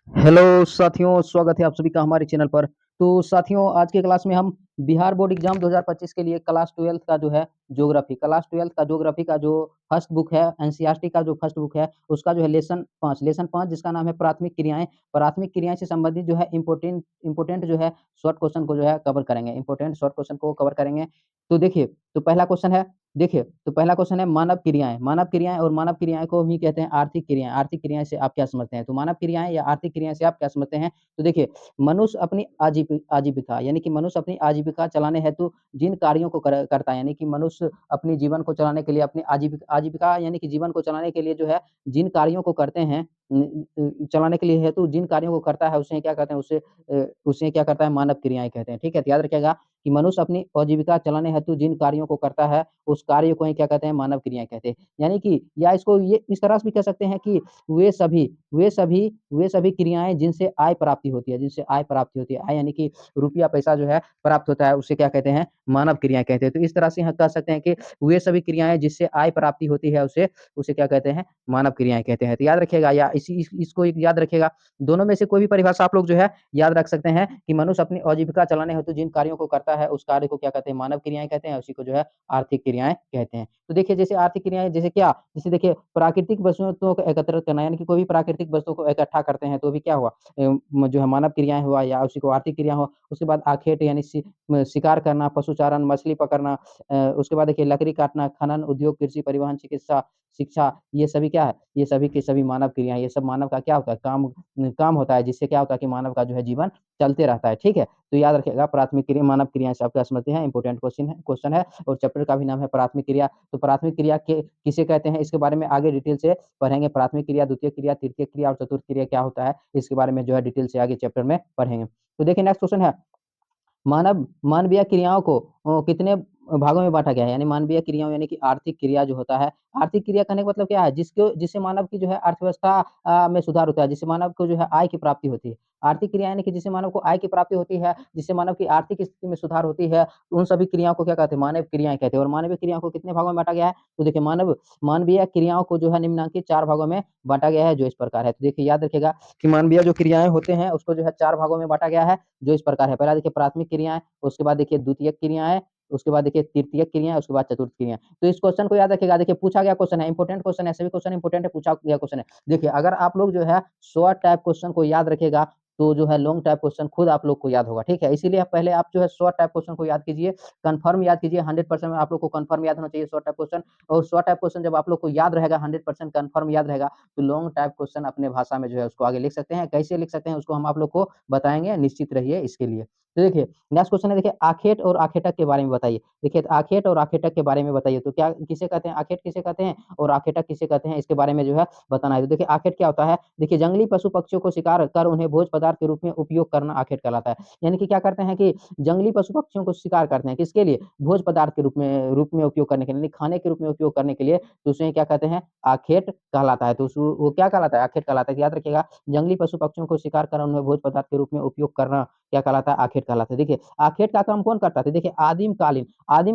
Hello साथियों, स्वागत है आप सभी का हमारे चैनल पर। तो साथियों, आज के क्लास में हम बिहार बोर्ड एग्जाम 2025 के लिए क्लास 12 का जो है ज्योग्राफी का जो फर्स्ट बुक है, एनसीईआरटी का जो फर्स्ट बुक है, उसका जो है लेसन 5 जिसका नाम है प्राथमिक क्रियाएं से संबंधित जो है इंपोर्टेंट जो है शॉर्ट क्वेश्चन को जो है कवर करेंगे। इंपोर्टेंट शॉर्ट क्वेश्चन को कवर करेंगे। तो देखिए, तो पहला क्वेश्चन है मानव क्रियाएं और मानव क्रियाएं को हम ही कहते हैं आर्थिक क्रियाएं से आप क्या समझते हैं? तो मानव क्रियाएं या आर्थिक क्रियाएं से आप क्या समझते हैं? तो देखिए, मनुष्य अपनी आजीविका यानी कि मनुष्य अपनी आजीविका चलाने हेतु जिन कार्यों को करता है, यानी कि मनुष्य अपने जीवन को चलाने के लिए, अपनी आजीविका यानी कि जीवन को चलाने के लिए जो है जिन कार्यों को करते हैं, चलाने के लिए हेतु जिन कार्यों को करता है, उसे क्या कहते हैं? उसे क्या करता है? मानव क्रियाएं कहते हैं। ठीक है, तो याद रखिएगा कि मनुष्य अपनी आजीविका चलाने हेतु जिन कार्यों को करता है, उस कार्य को ही क्या कहते हैं? मानव क्रियाएं कहते हैं। यानी कि या इसको ये इस तरह से भी कह सकते हैं कि वे सभी वे सभी क्रियाएं जिनसे आय प्राप्ति होती है। आय यानी कि रुपया पैसा जो है प्राप्त होता है, उसे क्या कहते हैं? मानव क्रियाएं कहते हैं। तो इस तरह से हम कह सकते हैं कि वे सभी क्रियाएं जिससे आय प्राप्ति होती है, उसे उसे क्या कहते हैं? मानव क्रियाएं कहते हैं। तो याद रखिएगा, या इसको एक याद रखिएगा। दोनों में से कोई भी परिभाषा आप लोग जो है याद रख सकते हैं कि मनुष्य अपनी आजीविका चलाने हेतु जिन कार्यों को करता है, उस कार्य को क्या कहते हैं? मानव क्रियाएं कहते हैं। उसी को जो है आर्थिक क्रियाएं कहते हैं। तो देखिए, जैसे आर्थिक क्रियाएं जैसे क्या? जैसे देखिए, प्राकृतिक वस्तुओं को एकत्रित करना, यानी कि कोई भी प्राकृतिक वस्तुओं को इकट्ठा करते हैं, तो भी क्या हुआ? जो है मानव क्रियाएं हुआ, या उसी को आर्थिक क्रिया हुआ। उसके बाद आखेट यानी शिकार करना, पशुचारण, मछली पकड़ना, उसके बाद देखिए लकड़ी काटना, खनन, उद्योग, कृषि, परिवहन, चिकित्सा, शिक्षा, ये सभी क्या है? ये सभी की सभी मानव क्रियाएं। ये सब मानव का क्या होता है? काम होता है, जिससे क्या होता है कि मानव का जो है जीवन चलते रहता है। ठीक है, तो याद रखिएगा, प्राथमिक क्रिया मानव क्रिया से आपका समझते हैं। इंपोर्टेंट क्वेश्चन है और चैप्टर का भी नाम है प्राथमिक क्रिया। तो प्राथमिक क्रिया के किसे कहते हैं, इसके बारे में आगे डिटेल से पढ़ेंगे। प्राथमिक क्रिया, द्वितीय क्रिया, तृतीय क्रिया और चतुर्थ क्रिया क्या होता है, इसके बारे में जो है डिटेल से आगे चैप्टर में पढ़ेंगे। तो देखिए, नेक्स्ट क्वेश्चन है, मानवीय क्रियाओं को कितने भागों में बांटा गया है? यानी मानवीय क्रियाओं यानी कि आर्थिक क्रिया जो होता है, आर्थिक क्रिया कहने का मतलब क्या है? जिससे मानव की जो है अर्थव्यवस्था में सुधार होता है, जिससे मानव को जो है आय की प्राप्ति होती है। आर्थिक क्रिया यानी कि जिससे मानव को आय की प्राप्ति होती है, जिससे मानव की आर्थिक स्थिति में सुधार होती है, उन सभी क्रियाओं को क्या कहते हैं? मानव क्रियाएं कहते हैं। और मानवीय क्रियाओं को कितने भागों में बांटा गया है? तो देखिए, मानवीय क्रियाओं को जो है निम्नलिखित 4 भागों में बांटा गया है, जो इस प्रकार है। तो देखिए, याद रखिएगा कि मानवीय जो क्रियाएं होते हैं, उसको जो है 4 भागों में बांटा गया है, जो इस प्रकार है। पहला देखिए प्राथमिक क्रियाएं, उसके बाद देखिए द्वितीयक क्रियाएं, उसके बाद देखिए तृतीयक क्रियाएं, उसके बाद चतुर्थ क्रियाएं। तो इस क्वेश्चन को याद रखिएगा। देखिए, पूछा गया क्वेश्चन है, इंपोर्टेंट क्वेश्चन है, सभी क्वेश्चन इंपोर्टेंट है, पूछा गया क्वेश्चन है। देखिए, अगर आप लोग जो है शॉर्ट टाइप क्वेश्चन को याद रखेगा, तो जो है लॉन्ग टाइप क्वेश्चन खुद आप लोग को याद होगा। ठीक है, इसीलिए पहले आप जो है शॉर्ट टाइप क्वेश्चन को याद कीजिए, कंफर्म याद कीजिए। 100% में आप लोग को कंफर्म याद होना चाहिए शॉर्ट टाइप क्वेश्चन। और शॉर्ट टाइप क्वेश्चन जब आप लोग को याद रहेगा, 100% कंफर्म याद रहेगा, तो लॉन्ग टाइप क्वेश्चन अपने भाषा में जो है उसको आगे लिख सकते हैं। कैसे लिख सकते हैं, उसको हम आप लोग को बताएंगे, निश्चित रहिए इसके लिए। तो देखिए, नेक्स्ट क्वेश्चन है, देखिए आखेट और आखेटक के बारे में बताइए। देखिए, आखेट और आखेटक के बारे में बताइए। तो क्या किसे कहते हैं? आखेट किसे कहते हैं और आखेटक किसे कहते हैं, इसके बारे में जो है बताना है। तो देखिए, आखेट क्या होता है? देखिए, जंगली पशु पक्षियों को शिकार कर उन्हें भोज पदार्थ के रूप में उपयोग करना आखेट कहलाता है। यानी कि क्या करते हैं कि जंगली पशु पक्षियों को शिकार करते हैं, किसके लिए? भोज पदार्थ के रूप में उपयोग करने के लिए, यानी खाने के रूप में उपयोग करने के लिए, तो उसे क्या कहते हैं? आखेट कहलाता है। तो वो क्या कहलाता है? आखेट कहलाता है। याद रखिएगा, जंगली पशु पक्षियों को शिकार कर उन्हें भोज पदार्थ के रूप में उपयोग करना क्या कहलाता है? आखेट कहलाता है। देखिए, आखेट का काम कौन करता था? देखिए, आदिम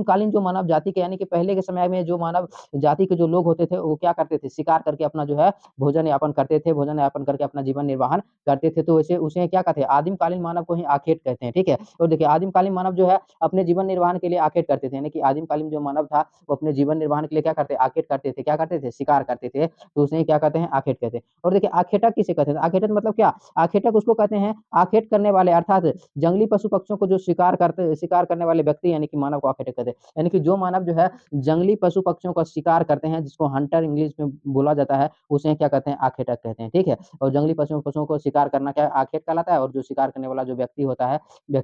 कालीन जो मानव जाति के, यानी कि पहले के समय में जो मानव जाति के जो लोग होते थे, वो क्या करते थे? शिकार करके अपना जो है भोजन यापन करते थे, भोजन यापन करके अपना जीवन निर्वाहन करते थे। तो वैसे उसे क्या कहते हैं? आदिमकालीन मानव को ही आखेट कहते हैं। ठीक है, और देखिए, आदिमकालीन मानव जो है अपने जीवन निर्वाहन के लिए आखेट करते थे, यानी कि आदिमकालीन जो मानव था, वो अपने जीवन निर्वाहन के लिए क्या करते? आखेट करते थे। क्या करते थे? शिकार करते थे। तो उसे क्या कहते हैं? आखेट कहते हैं। और देखिए, आखेटक किसे कहते हैं? आखेटक मतलब क्या? आखेटक उसको कहते हैं, आखेट करने वाले, अर्थात जंगली पशु पक्षियों को जो शिकार करने वाले व्यक्ति, यानी कि मानव को आखेटक कहते हैं। यानी कि जो मानव जो है जंगली पशु पक्षियों का शिकार करते हैं, जिसको हंटर इंग्लिश में बोला जाता है, उसे क्या कहते हैं? आखेटक कहते हैं। ठीक है, और जंगली पशुओं को शिकार करना क्या आखेट कहलाता है, और जो शिकार करने वाला जो व्यक्ति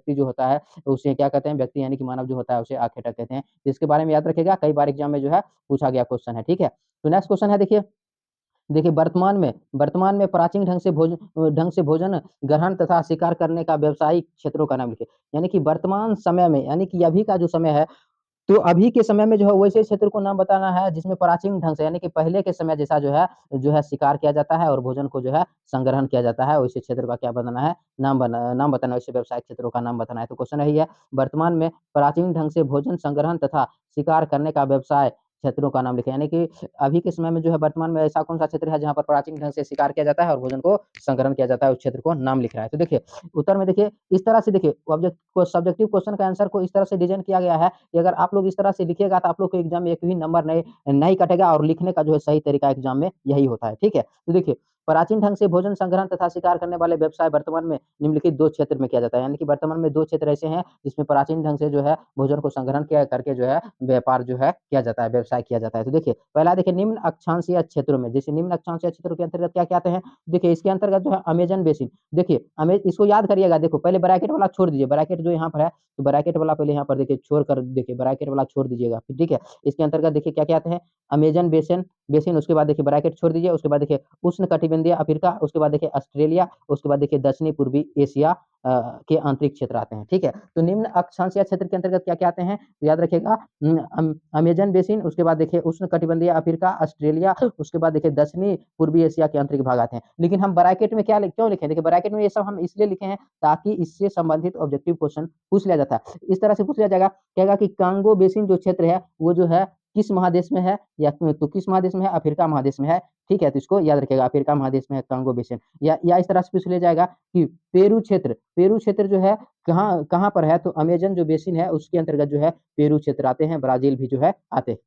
जो होता है, उसे क्या कहते हैं? व्यक्ति यानी कि मानव जो होता है, उसे आखेटक कहते हैं। इसके बारे में याद रखिएगा, कई बार एग्जाम में जो है पूछा गया क्वेश्चन है। ठीक है, तो नेक्स्ट क्वेश्चन है, देखिए वर्तमान में प्राचीन ढंग से भोजन ग्रहण तथा शिकार करने का व्यावसायिक क्षेत्रों का नाम लिखिए। यानी कि वर्तमान समय में, यानी कि अभी का जो समय है, तो अभी के समय में जो है वैसे क्षेत्र को नाम बताना है जिसमें प्राचीन ढंग से, यानी कि पहले के समय जैसा जो है शिकार किया जाता है और भोजन को जो है संग्रहण किया जाता है, वैसे क्षेत्र का क्या बताना है? नाम बताना है, वैसे व्यवसायिक क्षेत्रों का नाम बताना है। तो क्वेश्चन यही है, वर्तमान में प्राचीन ढंग से भोजन संग्रहण तथा शिकार करने का व्यवसाय क्षेत्रों का नाम लिखें, यानी कि अभी के समय में जो है वर्तमान में ऐसा कौन सा क्षेत्र है जहाँ पर प्राचीन ढंग से शिकार किया जाता है और भोजन को संग्रहण किया जाता है, उस क्षेत्र को नाम लिख रहा है। तो देखिए उत्तर में देखिए इस तरह से देखिए ऑब्जेक्ट को सब्जेक्टिव क्वेश्चन का आंसर को इस तरह से डिजाइन किया गया है कि अगर आप लोग इस तरह से लिखिएगा तो आप लोग को एग्जाम में एक भी नंबर नहीं कटेगा और लिखने का जो है सही तरीका एग्जाम में यही होता है। ठीक है, तो देखिए प्राचीन ढंग से भोजन संग्रहण तथा शिकार करने वाले व्यवसाय वर्तमान में निम्नलिखित दो क्षेत्र में किया जाता है, यानी कि वर्तमान में दो क्षेत्र ऐसे हैं जिसमें प्राचीन ढंग से जो है भोजन को संग्रहण किया करके जो है व्यापार जो है किया जाता है, व्यवसाय किया जाता है। तो देखिए पहला देखिए निम्न अक्षांशीय क्षेत्रों में, जैसे निम्न अक्षांशीय क्षेत्रों के अंतर्गत क्या क्या आते हैं, देखिए इसके अंतर्गत जो है अमेजन बेसिन, देखिए इसको याद करिएगा, देखो पहले ब्रैकेट वाला छोड़ दीजिए, ब्रैकेट जो यहाँ पर है तो ब्रैकेट वाला पहले यहाँ पर देखिए छोड़ कर देखिए ब्रैकेट वाला छोड़ दीजिएगा, ठीक है। इसके अंतर्गत देखिए क्या क्या आते हैं, अमेजन बेसिन बेसिन, उसके बाद देखिए ब्रैकेट छोड़ दीजिए, उसके बाद देखिए उष्ण कटिबंधीय अफ्रीका, उसके बाद देखिए ऑस्ट्रेलिया, उसके बाद देखिए दक्षिणी पूर्वी एशिया के आंतरिक क्षेत्र आते हैं। ठीक है, तो निम्न अक्षांशीय क्षेत्र के अंतर्गत क्या क्या आते हैं, तो याद रखिएगा अमेजन बेसिन, उसके बाद देखिए उष्ण कटिबंधीय अफ्रीका, ऑस्ट्रेलिया, उसके बाद देखिए दक्षिणी पूर्वी एशिया के आंतरिक भाग आते हैं। लेकिन हम ब्रैकेट में क्या क्यों लिखे, देखिए ब्रैकेट में ये सब हम इसलिए लिखे हैं ताकि इससे संबंधित ऑब्जेक्टिव क्वेश्चन पूछ लिया जाता है। इस तरह से पूछ लिया जाएगा, कहेगा कि कांगो बेसिन जो क्षेत्र है वो जो है किस महादेश में है, या तो किस महादेश में है, अफ्रीका महादेश में है। ठीक है, तो इसको याद रखिएगा, अफ्रीका महादेश में है कांगो बेसिन। या इस तरह से पूछ लिया जाएगा कि पेरू क्षेत्र जो है कहाँ कहाँ पर है, तो अमेजन जो बेसिन है उसके अंतर्गत जो है पेरू क्षेत्र आते हैं, ब्राजील भी जो है आते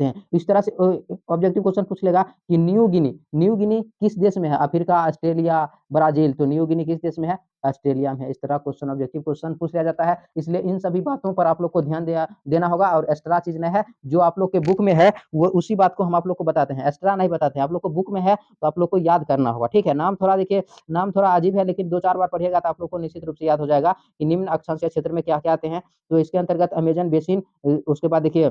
हैं। इस तरह से ऑब्जेक्टिव क्वेश्चन पूछ लेगा कि न्यू गिनी किस देश में है, अफ्रीका, ऑस्ट्रेलिया, ब्राजील, तो न्यू गिनी किस देश में है, ऑस्ट्रेलिया में है। इस तरह क्वेश्चन ऑब्जेक्टिव क्वेश्चन पूछ लिया जाता है, इसलिए इन सभी बातों पर आप लोग को ध्यान देना होगा। और एक्स्ट्रा चीज नहीं है, जो आप लोग के बुक में है वो उसी बात को हम आप लोग को बताते हैं, एक्स्ट्रा नहीं बताते हैं। आप लोग को बुक में है तो आप लोग को याद करना होगा। ठीक है, नाम थोड़ा देखिए, नाम थोड़ा अजीब है, लेकिन दो चार बार पढ़िएगा तो आप लोग को निश्चित रूप से याद हो जाएगा कि निम्न अक्षांशीय क्षेत्र में क्या क्या आते हैं। तो इसके अंतर्गत अमेजन बेसिन, उसके बाद देखिए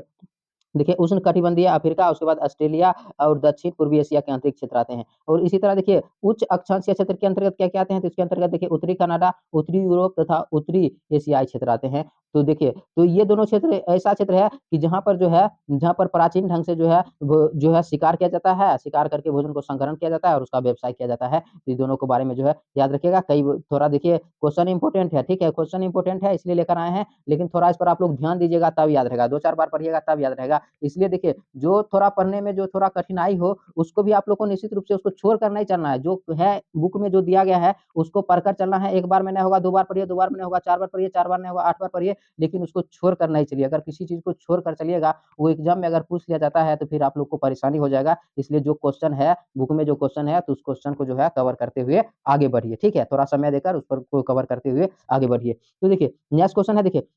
उष्ण कटिबंधीय अफ्रीका, उसके बाद ऑस्ट्रेलिया और दक्षिण पूर्वी एशिया के आंतरिक क्षेत्र आते हैं। और इसी तरह देखिए उच्च अक्षांशीय क्षेत्र के अंतर्गत क्या क्या आते हैं, तो इसके अंतर्गत देखिए उत्तरी कनाडा, उत्तरी यूरोप तथा उत्तरी एशियाई क्षेत्र आते हैं। तो देखिए तो ये दोनों क्षेत्र ऐसा क्षेत्र है कि जहाँ पर जो है, जहाँ पर प्राचीन ढंग से जो है जो है शिकार किया जाता है, शिकार करके भोजन को संग्रहण किया जाता है और उसका व्यवसाय किया जाता है। तो ये दोनों के बारे में जो है याद रखिएगा। कई थोड़ा देखिए क्वेश्चन इंपॉर्टेंट है, ठीक है, क्वेश्चन इंपॉर्टेंट है इसलिए लेकर आए हैं, लेकिन थोड़ा इस पर आप लोग ध्यान दीजिएगा तब याद रहेगा, दो चार बार पढ़िएगा तब याद रहेगा। इसलिए देखिए जो थोड़ा पढ़ने में जो थोड़ा कठिनाई हो उसको भी आप लोग को निश्चित रूप से उसको छोड़ कर नहीं चलना है, जो है बुक में जो दिया गया है उसको पढ़कर चलना है। एक बार में नहीं होगा, दो बार पढ़िए, दो बार में नहीं होगा, चार बार पढ़िए, चार बार नहीं होगा, आठ बार पढ़िए, लेकिन उसको छोड़ कर नहीं चलिए। अगर किसी चीज को छोड़ कर चलिएगा, वो एग्जाम में अगर पूछ लिया जाता है तो फिर आप लोग को परेशानी हो जाएगा। इसलिए जो क्वेश्चन है बुक में, जो क्वेश्चन है तो उस क्वेश्चन को जो है कवर करते हुए आगे बढ़िए। ठीक है, थोड़ा समय देकर उस पर को कवर करते हुए आगे बढ़िए। तो देखिए नेक्स्ट क्वेश्चन है, देखिए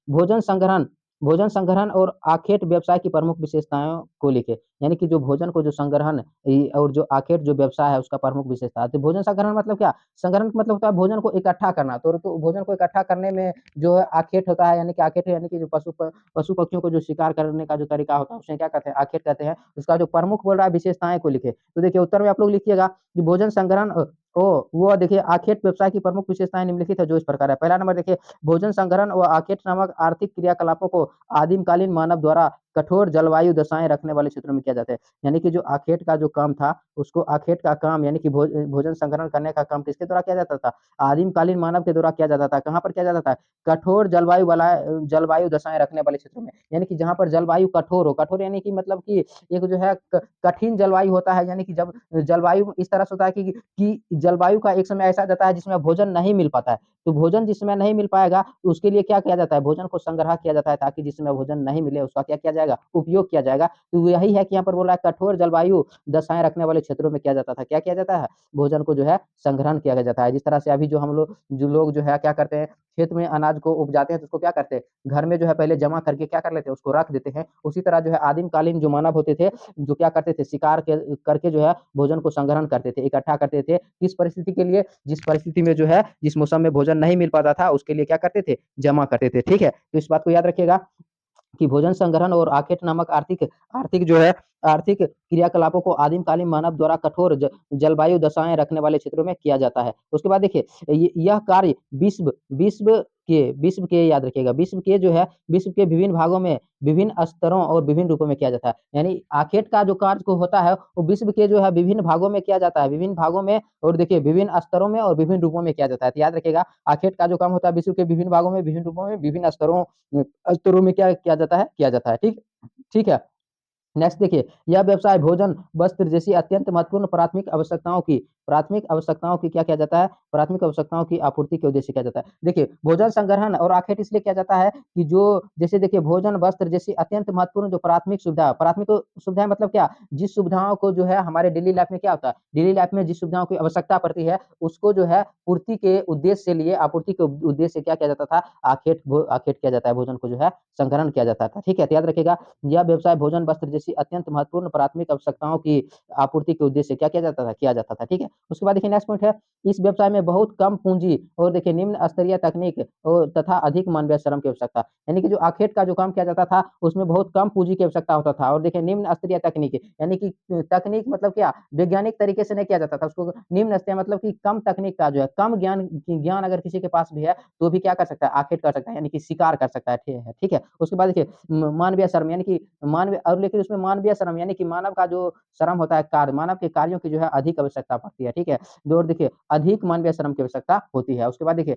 भोजन संग्रहण और आखेट व्यवसाय की प्रमुख विशेषताओं को लिखे, यानी कि जो भोजन को जो संग्रहण और जो आखेट जो व्यवसाय है उसका प्रमुख विशेषता है। तो भोजन संग्रहण मतलब क्या, संग्रहण मतलब होता है भोजन को इकट्ठा करना। तो भोजन को इकट्ठा करने में जो है आखेट होता है, यानी कि आखेट यानी कि जो पशु पक्षियों को जो शिकार करने का जो तरीका होता है उसे क्या कहते हैं, आखेट कहते हैं। उसका जो प्रमुख बोल रहा है विशेषताएं को लिखे, तो देखिए उत्तर में आप लोग लिखिएगा कि भोजन संग्रहण ओ वो देखिए आखेट व्यवसाय की प्रमुख विशेषताएं निम्नलिखित है जो इस प्रकार है। पहला नंबर देखिए, भोजन संग्रहण व आखेट नामक आर्थिक क्रियाकलापों को आदिमकालीन मानव द्वारा कठोर जलवायु दशाएं रखने वाले क्षेत्रों में किया जाता है। यानी कि जो आखेट का जो काम था, उसको आखेट का काम यानी कि भोजन संग्रहण करने का काम किसके द्वारा किया जाता था, आदिमकालीन मानव के द्वारा किया जाता था। कहाँ पर किया जाता था, कठोर जलवायु दशाएं रखने वाले क्षेत्रों में, यानी कि जहाँ पर जलवायु कठोर हो, कठोर यानी कि मतलब कि एक जो है कठिन जलवायु होता है, यानी कि जब जलवायु इस तरह से होता है कि जलवायु का एक समय ऐसा जाता है जिसमें भोजन नहीं मिल पाता है। तो भोजन जिस समय नहीं मिल पाएगा तो उसके लिए क्या किया जाता है, भोजन को संग्रह किया जाता है, ताकि जिस समय भोजन नहीं मिले उसका क्या किया जाएगा, उपयोग किया जाएगा। तो यही है कि यहाँ पर बोल रहा है कठोर जलवायु दशाएं रखने वाले क्षेत्रों में किया जाता था, क्या किया जाता है, भोजन को जो है संग्रहण किया जाता है। जिस तरह से अभी जो लोग जो है क्या करते हैं, खेत में अनाज को उपजाते हैं तो उसको क्या करते हैं, घर में जो है पहले जमा करके क्या कर लेते हैं, उसको रख देते हैं। उसी तरह जो है आदिमकालीन जो मानव होते थे, जो क्या करते थे, शिकार करके जो है भोजन को संग्रहण करते थे, इकट्ठा करते थे। किस परिस्थिति के लिए, जिस परिस्थिति में जो है जिस मौसम में भोजन नहीं मिल पाता था उसके लिए क्या करते थे, जमा करते थे। ठीक है, तो इस बात को याद रखिएगा कि भोजन संग्रहण और आखेट नामक आर्थिक आर्थिक जो है आर्थिक क्रियाकलापों को आदिमकालीन मानव द्वारा कठोर जलवायु दशाएं रखने वाले क्षेत्रों में किया जाता है। उसके बाद देखिए यह कार्य विश्व के याद रखिएगा, विश्व के विभिन्न भागों में विभिन्न स्तरों और विभिन्न रूपों में किया जाता है। यानी आखेट का जो कार्य को होता है वो विश्व के जो है विभिन्न भागों में किया जाता है, विभिन्न भागों में, और देखिए विभिन्न स्तरों में और विभिन्न रूपों में किया जाता है। तो याद रखिएगा आखेट का जो काम होता है विश्व के विभिन्न भागों में, विभिन्न रूपों में, विभिन्न स्तरों स्तरों में क्या किया जाता है, ठीक ठीक है। नेक्स्ट देखिए, यह व्यवसाय भोजन, वस्त्र जैसी अत्यंत महत्वपूर्ण प्राथमिक आवश्यकताओं की क्या किया जाता है? प्राथमिक आवश्यकताओं की आपूर्ति के उद्देश्य से किया जाता है। देखिए, भोजन संग्रहण और आखेट इसलिए किया जाता है कि जो जैसे देखिए भोजन, वस्त्र जैसी अत्यंत महत्वपूर्ण जो प्राथमिक सुविधाएँ मतलब क्या? जिस सुविधाओं को जो है हमारे डेली लाइफ में क्या होता है? डेली लाइफ में जिस सुविधाओं की आवश्यकता पड़ती है, उसको जो है पूर्ति के उद्देश्य से लिए आपूर्ति के उद्देश्य से क्या किया जाता था? आखेट किया जाता है, भोजन को जो है संग्रहण किया जाता था। ठीक है? तो याद रखिएगा, यह व्यवसाय भोजन, वस्त्र जैसी अत्यंत महत्वपूर्ण प्राथमिक आवश्यकताओं की आपूर्ति के उद्देश्य से क्या किया जाता था? किया जाता था, ठीक है? उसके बाद देखिए नेक्स्ट पॉइंट है, इस व्यवसाय में बहुत कम पूँजी और देखिए निम्न स्तरीय तकनीक और तथा अधिक मानवीय श्रम की आवश्यकता। यानी कि जो आखेट का जो काम किया जाता था, उसमें बहुत कम पूँजी की आवश्यकता होता था और देखिए निम्न स्तरीय तकनीक यानी कि तकनीक मतलब क्या? वैज्ञानिक तरीके से नहीं किया जाता था, उसको निम्न स्तरीय मतलब कि कम तकनीक का जो है, कम ज्ञान अगर किसी के पास भी है, तो भी क्या कर सकता है? आखेट कर सकता है, यानी कि शिकार कर सकता है, ठीक है? उसके बाद देखिए मानवीय श्रम यानी कि मानवीय और लेकिन उसमें मानवीय श्रम यानी कि मानव का जो श्रम होता है कार्य, मानव के कार्यों की जो है अधिक आवश्यकता पड़ती है, ठीक है? जो और देखिए अधिक मानवीय श्रम की आवश्यकता होती है। उसके बाद देखिए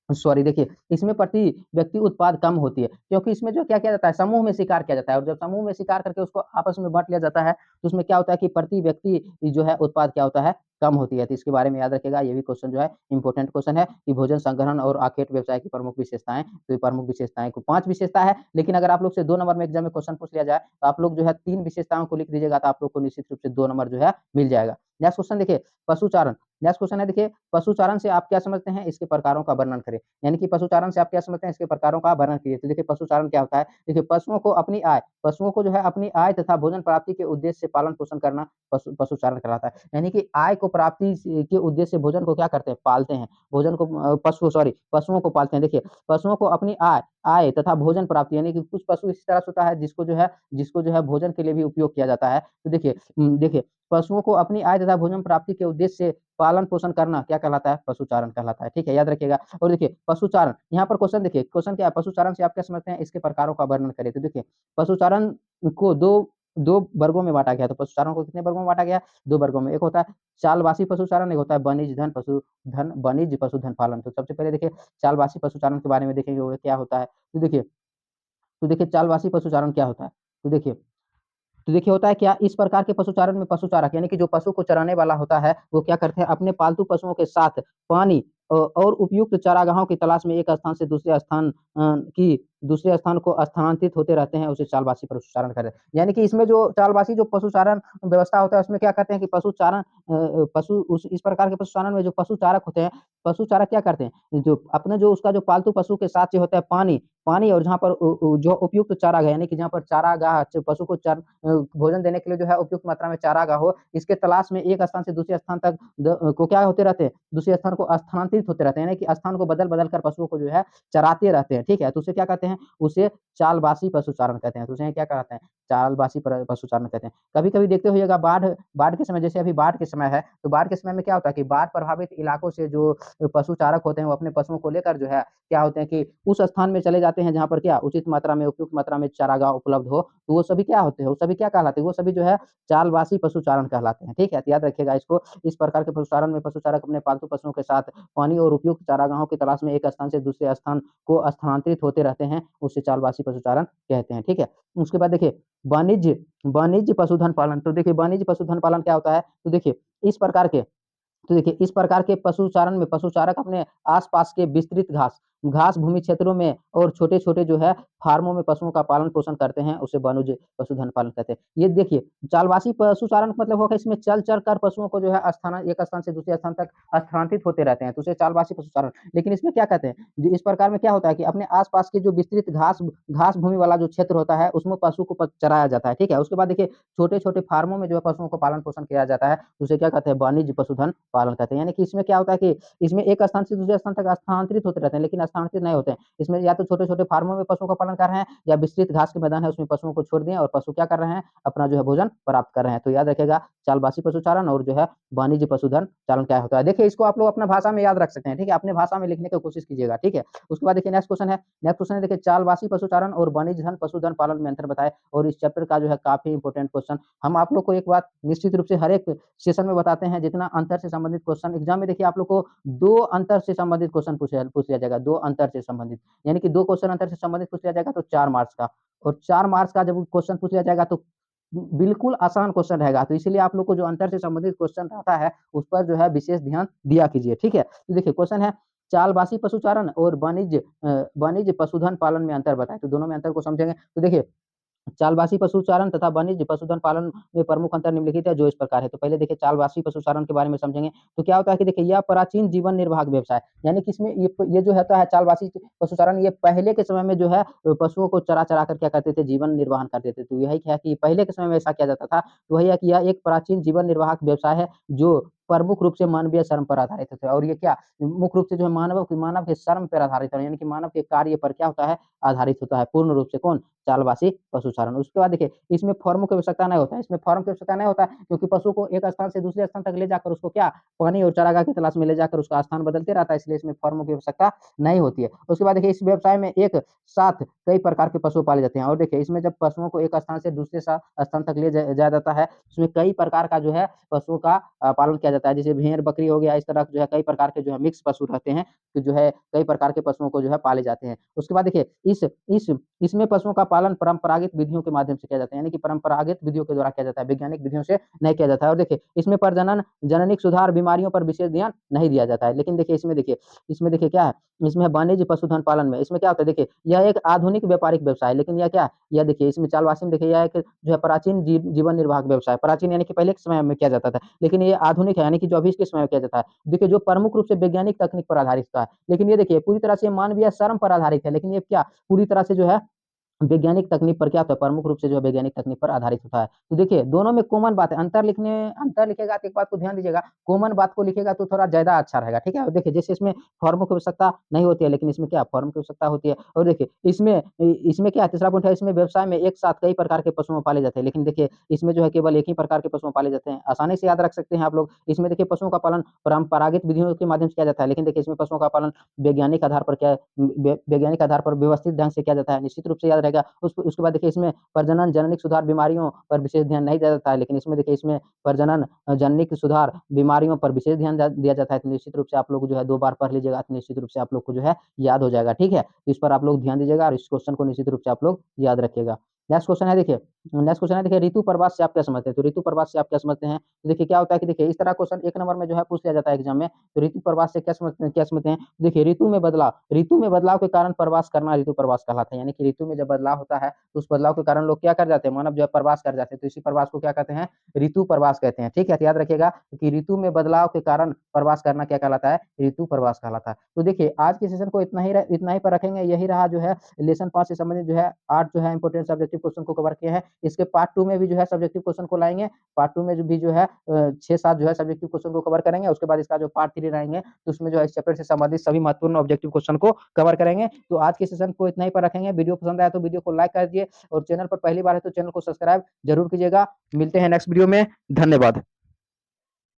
सॉरी देखिए, इसमें प्रति व्यक्ति उत्पाद कम होती है, क्योंकि इसमें जो क्या किया जाता है समूह में शिकार किया जाता है और जब समूह में शिकार करके उसको आपस में बाँट लिया जाता है, तो उसमें क्या होता है कि प्रति व्यक्ति जो है उत्पाद क्या होता है कम होती है। तो इसके बारे में याद रखिएगा, ये भी क्वेश्चन जो है इम्पोर्टेंट क्वेश्चन है कि भोजन संग्रहण और आखेट व्यवसाय की प्रमुख विशेषताएँ। तो ये प्रमुख विशेषताएँ को 5 विशेषता है, लेकिन अगर आप लोग से 2 नंबर में एग्ज़ाम में क्वेश्चन पूछ लिया जाए, तो आप लोग जो है 3 विशेषताओं को लिख दीजिएगा, तो आप लोग को निश्चित रूप से 2 नंबर जो है मिल जाएगा। नेक्स्ट क्वेश्चन देखिए, पशुचारण। नेक्स्ट क्वेश्चन है देखिए, पशुचारण से आप क्या समझते हैं? इसके प्रकारों का वर्णन करें। यानी कि पशुचारण से आप क्या समझते हैं? इसके प्रकारों का वर्णन कीजिए। तो देखिए पशुचारण क्या होता है? देखिए पशुओं को जो है अपनी आय तथा भोजन प्राप्ति के उद्देश्य से पालन-पोषण करना पशुचारण कहलाता है। यानी कि आय को प्राप्ति के उद्देश्य से भोजन को क्या करते हैं? पालते हैं। भोजन को पशुओं को पालते हैं। देखिए, पशुओं को अपनी आय आय तथा भोजन प्राप्ति यानी कि कुछ पशु इस तरह से होता है जिसको जो है भोजन के लिए भी उपयोग किया जाता है। तो देखिए पशुओं को अपनी आय तथा भोजन प्राप्ति के उद्देश्य से पालन-पोषण करना क्या कहलाता है? पशुचारण कहलाता है, ठीक है? याद रखिएगा और देखिए पशुचारण, यहाँ पर क्वेश्चन क्या है? पशुचारण से आप क्या समझते हैं? इसके प्रकारों का वर्णन करें। तो देखिए पशुचारण को 2 वर्गों में बाँटा गया है। तो पशुचारण को कितने वर्गों में बाँटा गया है? 2 वर्गों में। एक होता है चालवासी पशुचारण, एक होता है वाणिज्य पशुधन पालन। तो सबसे पहले देखिए चालवासी पशुचारण के बारे में देखेंगे वो क्या होता है? तो देखिए चालवासी पशुचारण क्या होता है? तो देखिए होता है क्या, इस प्रकार के पशुचारण में पशुचारक यानी कि जो पशु को चराने वाला होता है, वो क्या करते हैं अपने पालतू पशुओं के साथ पानी और उपयुक्त चारागाहों की तलाश में एक स्थान से दूसरे स्थान को स्थानांतरित होते रहते हैं, उसे चालवासी पशुचारण कहते हैं। यानी कि इसमें जो चालवासी जो पशुचारण व्यवस्था होता है, उसमें क्या कहते हैं कि पशु उस इस प्रकार के पशुचारण में जो पशुचारक होते हैं, पशुचारक क्या करते हैं, जो उसका जो पालतू पशु के साथ जो होता है पानी और जहाँ पर जो उपयुक्त चारागाह यानी कि जहाँ पर चारागाह पशु को भोजन देने के लिए जो है उपयुक्त मात्रा में चारागाह हो, इसके तलाश में एक स्थान से दूसरे स्थान तक को क्या होते रहते हैं, दूसरे स्थान को स्थानांतरित होते रहते हैं, यानी कि स्थान को बदल-बदल कर पशुओं को जो है चराते रहते हैं, ठीक है? तो उसे क्या कहते हैं? उसे चालवासी पशुचारण कहते हैं। तो उसे क्या कहते हैं? चालवासी पशुचारण कहते हैं। कभी-कभी देखते होइएगा बाढ़ बाढ़ के समय जैसे अभी बाढ़ के समय है, तो बाढ़ के समय में क्या होता है कि बाढ़ प्रभावित इलाकों से जो पशुचारक होते हैं, वो अपने पशुओं को लेकर जो है क्या होते हैं कि उस स्थान में चले जाते हैं जहाँ पर क्या उचित मात्रा में, उपयुक्त मात्रा में चारागाह उपलब्ध हो, तो वो सभी क्या होते हैं? वो सभी क्या कहलाते हैं? वो सभी जो है चालवासी पशुचारण कहलाते हैं, ठीक है? तो याद रखिएगा इसको, इस प्रकार के पशुचारण में पशुचारक अपने पालतू पशुओं के साथ पानी और उपयुक्त चारागाहों की तलाश में एक स्थान से दूसरे स्थान को स्थानांतरित होते रहते हैं, उसे चालवासी पशुचारण कहते हैं, ठीक है? उसके बाद देखिए वाणिज्य वाणिज्य पशुधन पालन, तो देखिए वाणिज्य पशुधन पालन क्या होता है? तो देखिए इस प्रकार के इस प्रकार के पशुचारण में पशुचारक अपने आस-पास के विस्तृत घास भूमि क्षेत्रों में और छोटे-छोटे जो है फार्मों में पशुओं का पालन-पोषण करते हैं, उसे वनोज पशुधन पालन कहते हैं। ये देखिए चालवासी पशुचारण का मतलब होगा इसमें चल-चल कर पशुओं को जो है एक स्थान से दूसरे स्थान तक स्थानांतरित होते रहते हैं, तो उसे चालवासी पशुचारण। लेकिन इसमें क्या कहते हैं, जो इस प्रकार में क्या होता है कि अपने आस-पास के जो विस्तृत घास भूमि वाला जो क्षेत्र होता है, उसमें पशु को चराया जाता है, ठीक है? उसके बाद देखिए छोटे-छोटे फार्मों में जो है पशुओं को पालन-पोषण किया जाता है, उसे क्या कहते हैं वाणिज्य पशुधन पालन कहते हैं। यानी कि इसमें क्या होता है कि इसमें एक स्थान से दूसरे स्थान तक स्थानांतरित होते रहते हैं, लेकिन स्थानांतरित नहीं होते हैं। इसमें या तो छोटे-छोटे फार्मों में पशुओं का पालन कर रहे हैं या विस्तृत घास के मैदान है उसमें पशुओं को छोड़ दिए और पशु क्या कर रहे हैं, अपना जो है भोजन प्राप्त कर रहे हैं। तो याद रखिएगा चालवासी पशुचारण और जो है वाणिज्य पशुधन चालन क्या होता है। देखिए इसको आप लोग अपना भाषा में याद रख सकते हैं, ठीक है? अपने भाषा में लिखने की कोशिश कीजिएगा, ठीक है? उसके बाद देखिए नेक्स्ट क्वेश्चन है देखिए चालवासी पशुचारण और वाणिज्य पशुधन पालन में अंतर बताएँ, और इस चैप्टर का जो है काफ़ी इंपोर्टेंट क्वेश्चन हम आप लोग को एक बात निश्चित रूप से हर एक सेशन में बताते हैं, जितना अंतर से संबंधित संबंधित क्वेश्चन एग्जाम में देखिए आप लोग को 2 अंतर से संबंधित क्वेश्चन पूछ लिया जाएगा, 2 अंतर से संबंधित, यानी कि 2 क्वेश्चन अंतर से संबंधित पूछ लिया जाएगा तो 4 मार्क्स का, और 4 मार्क्स का जब क्वेश्चन पूछ लिया जाएगा तो बिल्कुल आसान क्वेश्चन रहेगा। तो इसीलिए आप लोग को जो अंतर से संबंधित क्वेश्चन रहता है, उस पर जो है विशेष ध्यान दिया कीजिए, ठीक है? तो देखिए क्वेश्चन है, चालबासी पशुचारण और वाणिज्य पशुधन पालन में अंतर बताएँ। तो दोनों में अंतर को समझेंगे। तो देखिए, चालबासी पशुचारण तथा वाणिज्य पशुधन पालन में प्रमुख अंतर निम्नलिखित है जो इस प्रकार है। तो पहले देखिए चालबासी पशुचारण के बारे में समझेंगे। तो क्या होता है कि देखिए यह प्राचीन जीवन निर्वाह व्यवसाय, यानी कि इसमें ये जो होता है चालबासी पशुचारण, ये पहले के समय में जो है पशुओं को चरा-चरा कर क्या करते थे, जीवन निर्वाहन करते थे। तो यही है कि पहले के समय में ऐसा किया जाता था। तो वही है कि यह एक प्राचीन जीवन निर्वाहक व्यवसाय है जो प्रमुख रूप से मानवीय श्रम पर आधारित है। और ये क्या मुख्य रूप से जो है मानव के श्रम पर आधारित है, यानी कि मानव के कार्य पर क्या होता है, आधारित होता है पूर्ण रूप से। कौन? चालबासी पशुचारण। उसके बाद देखिए इसमें फॉर्मों की आवश्यकता नहीं होता है, इसमें फॉर्म की आवश्यकता नहीं होता है, क्योंकि पशु को एक स्थान से दूसरे स्थान तक ले जाकर उसको क्या पानी और चारागाह की तलाश में ले जाकर उसका स्थान बदलते रहता है, इसलिए इसमें फॉर्मों की आवश्यकता नहीं होती है। उसके बाद देखिए इस व्यवसाय में एक साथ कई प्रकार के पशु पाले जाते हैं, और देखिए इसमें जब पशुओं को एक स्थान से दूसरे स्थान तक ले जाया जाता है, उसमें कई प्रकार का जो है पशुओं का पालन किया जाता है। जैसे भेड़ बकरी हो गया, इस तरह जो है कई प्रकार के जो है मिक्स पशु रहते हैं, तो जो है कई प्रकार के पशुओं को जो है पाले जाते हैं। उसके बाद देखिए इस इसमें पशुओं का पालन परंपरागत विधियों के माध्यम से किया जाता है, यानी कि परंपरागत विधियों के द्वारा किया जाता है, वैज्ञानिक विधियों से नहीं किया जाता है। और देखिए इसमें प्रजनन, जननिक सुधार, बीमारियों पर विशेष ध्यान नहीं दिया जाता है। लेकिन देखिए इसमें देखिए क्या है, इसमें वाणिज्य पशुधन पालन में इसमें क्या होता है, देखिए यह एक आधुनिक व्यापारिक व्यवसाय है, लेकिन यह क्या है, यह देखिए इसमें चालबासी में देखिए यह एक जो है प्राचीन जीवन निर्वाह व्यवसाय, प्राचीन यानी कि पहले के समय में किया जाता था, लेकिन ये आधुनिक है, यानी कि जो अभी के समय में किया जाता है। देखिए जो प्रमुख रूप से वैज्ञानिक तकनीक पर आधारित है, लेकिन ये देखिए पूरी तरह से मानवीय श्रम पर आधारित है, लेकिन ये क्या पूरी तरह से जो है वैज्ञानिक तकनीक पर क्या होता है, प्रमुख रूप से जो है वैज्ञानिक तकनीक पर आधारित होता है। तो देखिए दोनों में कॉमन बात है, अंतर लिखेगा तो एक बात को ध्यान दीजिएगा, कॉमन बात को लिखेगा तो थोड़ा ज़्यादा अच्छा रहेगा, ठीक है? और देखिए जैसे इसमें फॉर्मों की आवश्यकता नहीं होती है, लेकिन इसमें क्या फॉर्म की आवश्यकता होती है। और देखिए इसमें क्या है, तीसरा पॉइंट है, इसमें व्यवसाय में एक साथ कई प्रकार के पशुओं पाले जाते हैं, लेकिन देखिए इसमें जो है केवल एक ही प्रकार के पशुओं पाले जाते हैं। आसानी से याद रख सकते हैं आप लोग। इसमें देखिए पशुओं का पालन परंपरागत विधियों के माध्यम से किया जाता है, लेकिन देखिए इसमें पशुओं का पालन वैज्ञानिक आधार पर व्यवस्थित ढंग से किया जाता है, निश्चित रूप से याद रहेगा। उसके बाद देखिए इसमें प्रजनन, जननिक सुधार, बीमारियों पर विशेष ध्यान नहीं दिया जाता है, लेकिन इसमें देखिए इसमें प्रजनन, जननिक सुधार, बीमारियों पर विशेष ध्यान दिया जाता है। तो निश्चित रूप से आप लोग जो है 2 बार पढ़ लीजिएगा, तो निश्चित रूप से आप लोग को जो है याद हो जाएगा, ठीक है? तो इस पर आप लोग ध्यान दीजिएगा और इस क्वेश्चन को निश्चित रूप से आप लोग याद रखिएगा। नेक्स्ट क्वेश्चन है देखिए, ऋतु प्रवास से आप क्या समझते हैं? तो ऋतु प्रवास से आप क्या समझते हैं? तो देखिए क्या होता है कि देखिए इस तरह क्वेश्चन 1 नंबर में जो है पूछ लिया जाता है एग्जाम में। तो ऋतु प्रवास से क्या समझते हैं? देखिए ऋतु में बदलाव के कारण प्रवास करना ऋतु प्रवास कहलाता है, यानी कि ऋतु में जब बदलाव होता है तो उस बदलाव के कारण लोग क्या कर जाते हैं, मानव जो है प्रवास कर जाते हैं, तो इसी प्रवास को क्या कहते हैं, ऋतु प्रवास कहते हैं, ठीक है? तो याद रखिएगा कि ऋतु में बदलाव के कारण प्रवास करना क्या कहलाता है, ऋतु प्रवास कहलाता है। तो देखिए आज के सेशन को इतना ही पर रखेंगे। यही रहा जो है लेसन 5 से संबंधित जो है 8 जो है इंपोर्टेंट सब्जेक्टिव क्वेश्चन को कवर किए हैं। इसके पार्ट 2 में भी जो है सब्जेक्टिव क्वेश्चन को लाएंगे। पार्ट 2 में जो भी जो है 6-7 जो है सब्जेक्टिव क्वेश्चन को कवर करेंगे। उसके बाद इसका जो पार्ट 3 रहेंगे, तो उसमें जो है इस चैप्टर से संबंधित सभी महत्वपूर्ण ऑब्जेक्टिव क्वेश्चन को कवर करेंगे। तो आज के सेशन को इतना ही पर रखेंगे। वीडियो पसंद आया तो वीडियो को लाइक कर दिए, और चैनल पर पहली बार है तो चैनल को सब्सक्राइब जरूर कीजिएगा। मिलते हैं नेक्स्ट वीडियो में। धन्यवाद।